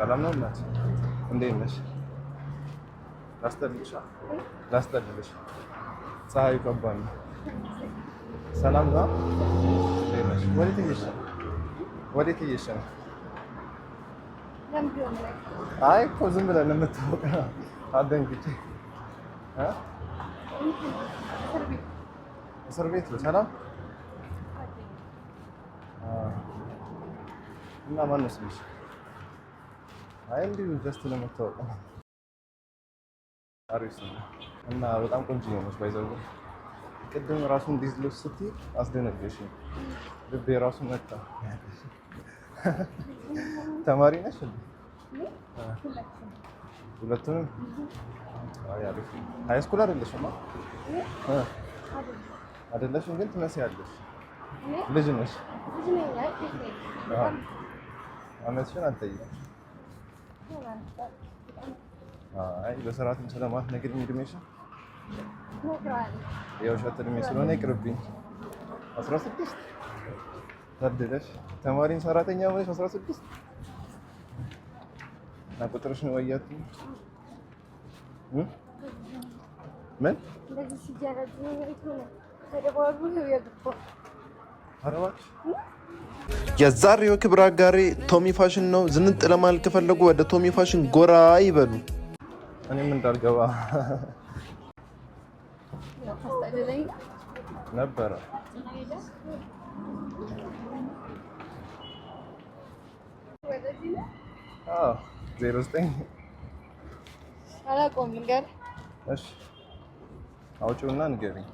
ሰላም ነው እናት እንዴት ነሽ? ላስጠልልሽ ፀሐዩ ከባድ ነው። ሰላም ነው እንዴት ነሽ? ወዴት እየሄድሽ ነው? አይ እኮ ዝም ብለን የምታወቅ ነው። አትደንግጬ እስር ቤት ነው። ሰላም እና ማን ነው ስምሽ? አይ እንዲሁ ጀስት ለመታወቅ ነው። አሪፍ ነው እና በጣም ቆንጆ ነሽ። ባይዘው ቅድም ራሱ እንዲህ ልብስ ስትይ አስደነገጥሽኝ። ልቤ ራሱ መጣ። ተማሪ ነሽ እንዴ? ሁለቱንም? አይ አሪፍ። ሃይ ስኩል አይደለሽማ? አይደለሽም ግን ትመስያለሽ። ልጅ ነሽ። አመትሽን አልጠይቅም። አይ በስርዓትም ስለማትነግሪኝ እድሜሽን የውሸት እድሜ ስለሆነ ይቅርብኝ። 16 ታድለሽ። ተማሪም ሰራተኛ ሆነሽ 16 እና ቁጥርሽን ወያት ምን እንደዚህ ሲያረጅ ነው ተደባሩ ነው ያገባው። አረባሽ የዛሬው ክብር አጋሪ ቶሚ ፋሽን ነው። ዝንጥ ለማለት ከፈለጉ ወደ ቶሚ ፋሽን ጎራ ይበሉ። እኔም እንዳልገባ ነበረ። አዎ 09 አላውቀውም። ንገር። እሺ አውጪውና ንገሪኝ።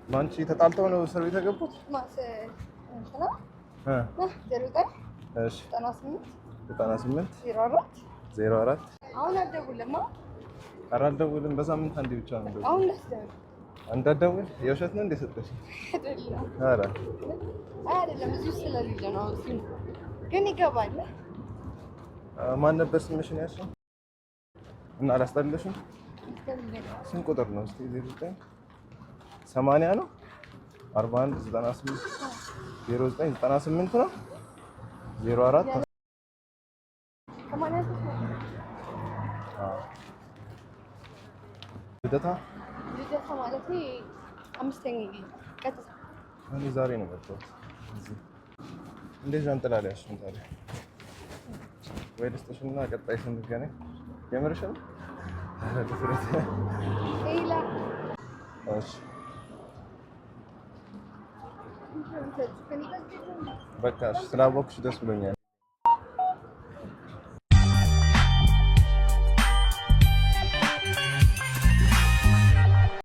ማንቺ ተጣልተው ነው እስር ቤት የገቡት? እሺ 98 04 አሁን አትደውልም? ኧረ አልደውልም። በሳምንት አንዴ ብቻ ነው ደውል። አሁን ለስደው እንዳትደውል የውሸት ነው እንደ ሰጠሽ? አይደለም። ኧረ አይደለም እዚህ ስለሌለ ነው። ግን ይገባል። ማን ነበር ስምሽን ያልሽኝ? እና አላስጠልልሽም? ስንት ቁጥር ነው እስቲ? 09 80 ነው 41 98 09 98 ነው 04 ልደታ ማለት አምስተኛ ቀጥታ እኔ ዛሬ ነው መጣሁት። እንዴት ዣንጥላ ላይ ያልሽኝ ታዲያ? ወይ ልስጥሽና ቀጣይ ስንገናኝ የምርሽን እሺ በቃ ስላወቅሽ ደስ ብሎኛል።